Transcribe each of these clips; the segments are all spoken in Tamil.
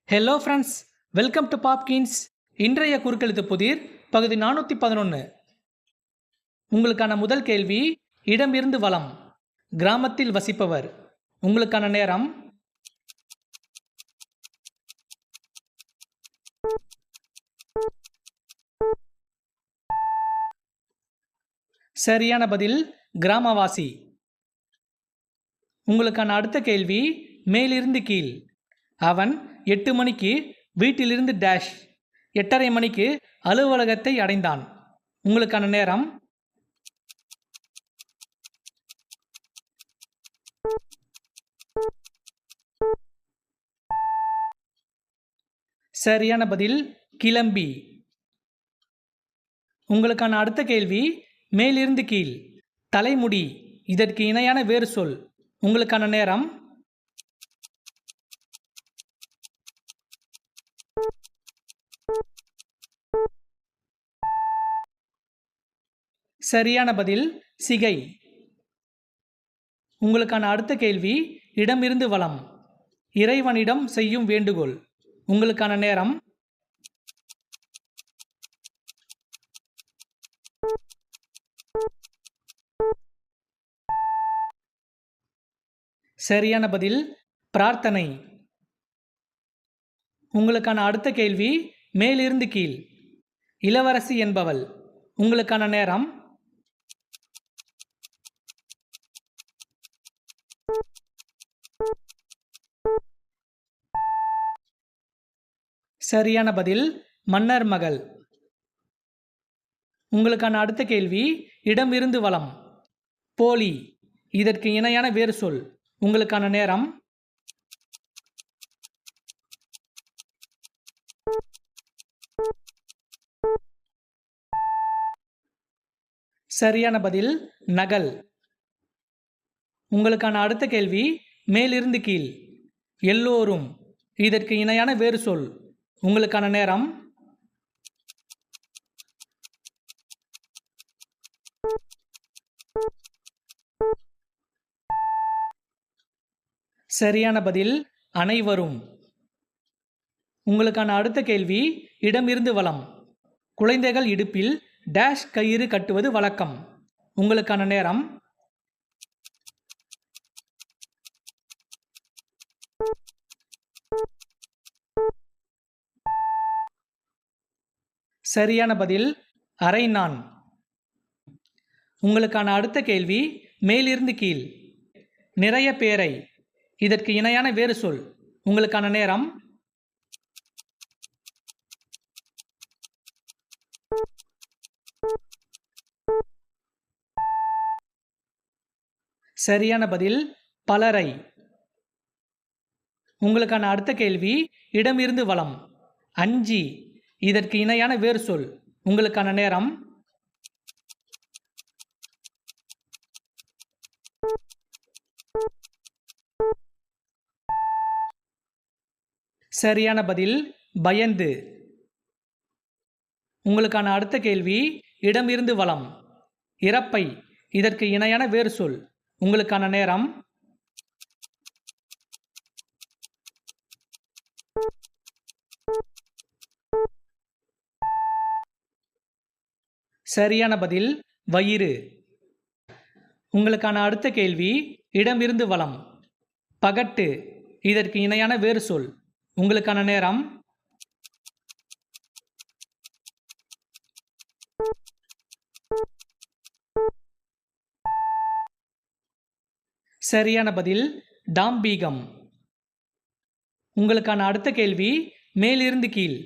Hello friends, welcome to Popkins. இன்றைய குறுக்கெழுத்து புதிர் பகுதி 411. உங்களுக்கான முதல் கேள்வி, இடமிருந்து வலம், கிராமத்தில் வசிப்பவர். உங்களுக்கான நேரம் சரியான பதில் கிராமவாசி. உங்களுக்கான அடுத்த கேள்வி, மேலிருந்து கீழ். அவன் 8 மணிக்கு வீட்டிலிருந்து டேஷ் 8:30 மணிக்கு அலுவலகத்தை அடைந்தான். உங்களுக்கான நேரம் சரியான பதில் கிளம்பி. உங்களுக்கான அடுத்த கேள்வி, மேலிருந்து கீழ், தலைமுடி, இதற்கு இணையான வேறு சொல். உங்களுக்கான நேரம் சரியான பதில் சிகை. உங்களுக்கான அடுத்த கேள்வி, இடமிருந்து வலம், இறைவனிடம் செய்யும் வேண்டுகோள். உங்களுக்கான நேரம் சரியான பதில் பிரார்த்தனை. உங்களுக்கான அடுத்த கேள்வி, மேலிருந்து கீழ், இளவரசி என்பவள். உங்களுக்கான நேரம் சரியான பதில் மன்னர் மகள். உங்களுக்கான அடுத்த கேள்வி, இடமிருந்து வலம், போலி, இதற்கு இணையான வேறு சொல். உங்களுக்கான நேரம் சரியான பதில் நகல். உங்களுக்கான அடுத்த கேள்வி, மேலிருந்து கீழ், எல்லோரும், இதற்கு இணையான வேறு சொல். உங்களுக்கான நேரம் சரியான பதில் அனைவரும். உங்களுக்கான அடுத்த கேள்வி, இடமிருந்து வலம், குழந்தைகள் இடுப்பில் டேஷ் கயிறு கட்டுவது வழக்கம். உங்களுக்கான நேரம் சரியான பதில் அரைநான். உங்களுக்கான அடுத்த கேள்வி, மேலிருந்து கீழ், நிறைய பேரை, இதற்கு இணையான வேறு சொல். உங்களுக்கான நேரம் சரியான பதில் பலரை. உங்களுக்கான அடுத்த கேள்வி, இடமிருந்து வலம், அஞ்சி, இதற்கு இணையான வேறு சொல். உங்களுக்கான நேரம் சரியான பதில் பயந்து. உங்களுக்கான அடுத்த கேள்வி, இடமிருந்து வலம், இறப்பை, இதற்கு இணையான வேறு சொல். உங்களுக்கான நேரம் சரியான பதில் வயிறு. உங்களுக்கான அடுத்த கேள்வி, இடமிருந்து வலம், பகட்டு, இதற்கு இணையான வேறு சொல். உங்களுக்கான நேரம் சரியான பதில் டாம்பீகம். உங்களுக்கான அடுத்த கேள்வி, மேலிருந்து கீழ்,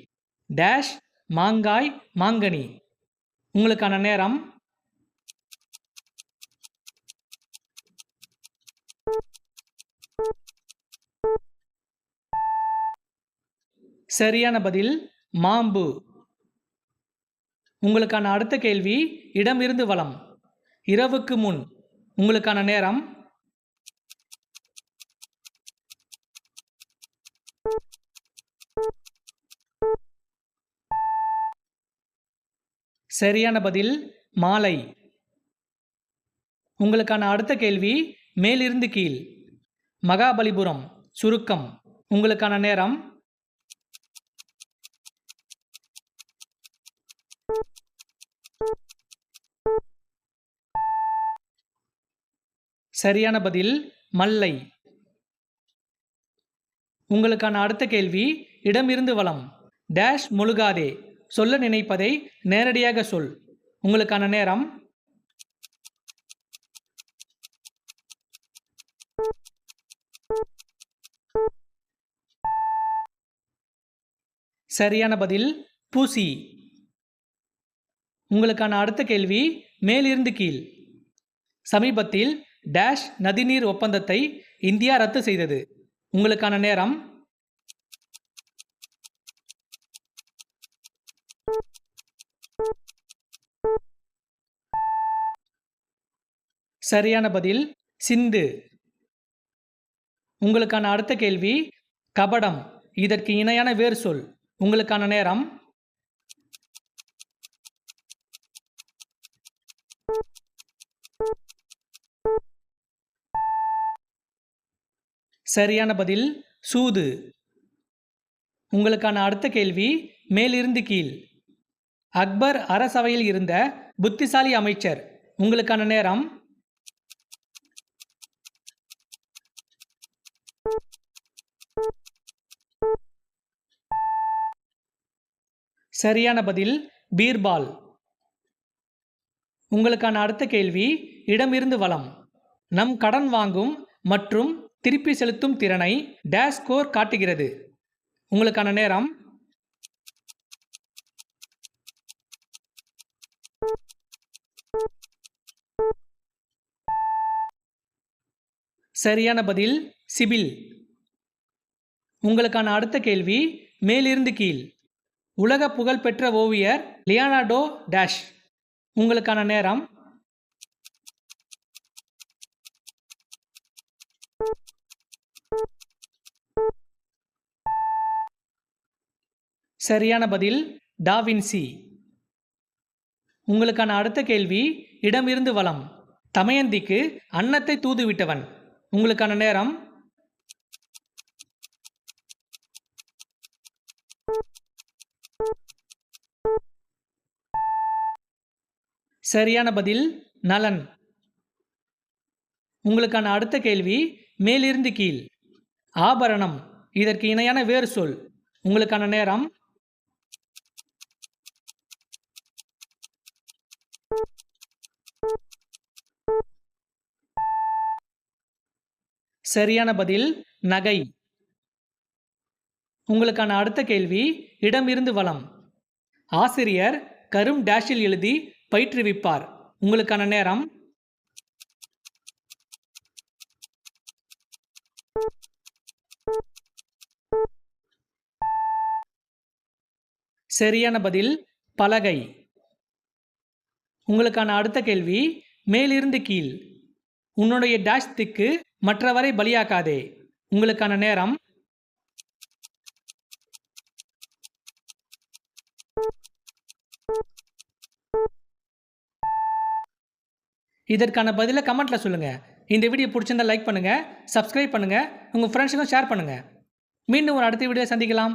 டேஷ் மாங்காய் மாங்கனி. உங்களுக்கான நேரம் சரியான பதில் மாம்பு. உங்களுக்கான அடுத்த கேள்வி, இடமிருந்து வலம், இரவுக்கு முன். உங்களுக்கான நேரம் சரியான பதில் மாலை. உங்களுக்கான அடுத்த கேள்வி, மேலிருந்து கீழ், மகாபலிபுரம் சுருக்கம். உங்களுக்கான நேரம் சரியான பதில் மல்லை. உங்களுக்கான அடுத்த கேள்வி இடமிருந்து வலம். டேஷ் முழுகாதே, சொல்ல நினைப்பதை நேரடியாக சொல். உங்களுக்கான நேரம். சரியான பதில் பூசி. உங்களுக்கான அடுத்த கேள்வி மேலிருந்து கீழ். சமீபத்தில் டேஷ் நதிநீர் ஒப்பந்தத்தை இந்தியா ரத்து செய்தது. உங்களுக்கான நேரம். சரியான பதில் சிந்து. உங்களுக்கான அடுத்த கேள்வி கபடம், இதற்கு இணையான வேறு சொல். உங்களுக்கான நேரம். சரியான பதில் சூது. உங்களுக்கான அடுத்த கேள்வி மேலிருந்து கீழ். அக்பர் அரசவையில் இருந்த புத்திசாலி அமைச்சர். உங்களுக்கான நேரம். சரியான பதில் பீர்பால். உங்களுக்கான அடுத்த கேள்வி இடமிருந்து வலம். நம் கடன் வாங்கும் மற்றும் திருப்பி செலுத்தும் திறனை டேஷ் ஸ்கோர் காட்டுகிறது. உங்களுக்கான நேரம். சரியான பதில் சிபில். உங்களுக்கான அடுத்த கேள்வி மேலிருந்து கீழ். உலக புகழ்பெற்ற ஓவியர் லியோனார்டோ டேஷ். உங்களுக்கான நேரம். சரியான பதில் டாவின்சி. உங்களுக்கான அடுத்த கேள்வி இடமிருந்து வலம். தமயந்திக்கு அன்னத்தை தூதுவிட்டவன். உங்களுக்கான நேரம். சரியான பதில் நலன். உங்களுக்கான அடுத்த கேள்வி மேலிருந்து கீழ். ஆபரணம், இதற்கு இணையான வேறு சொல். உங்களுக்கான நேரம். சரியான பதில் நகை. உங்களுக்கான அடுத்த கேள்வி இடமிருந்து வலம். ஆசிரியர் கரும் டேஷில் எழுதி பயிற்றுவிப்பார். உங்களுக்கான நேரம். சரியான பதில் பலகை. உங்களுக்கான அடுத்த கேள்வி மேலிருந்து கீழ். உன்னுடைய டேஷ் திக்கு மற்றவரை பலியாக்காதே. உங்களுக்கான நேரம். இதற்கான பதிலை கமெண்ட்ல சொல்லுங்க. இந்த வீடியோ பிடிச்சிருந்தா லைக் பண்ணுங்க, சப்ஸ்கிரைப் பண்ணுங்க, உங்க ஃப்ரெண்ட்ஸுக்கும் ஷேர் பண்ணுங்க. மீண்டும் ஒரு அடுத்த வீடியோ சந்திக்கலாம்.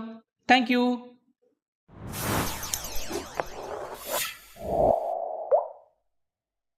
தேங்க்யூ.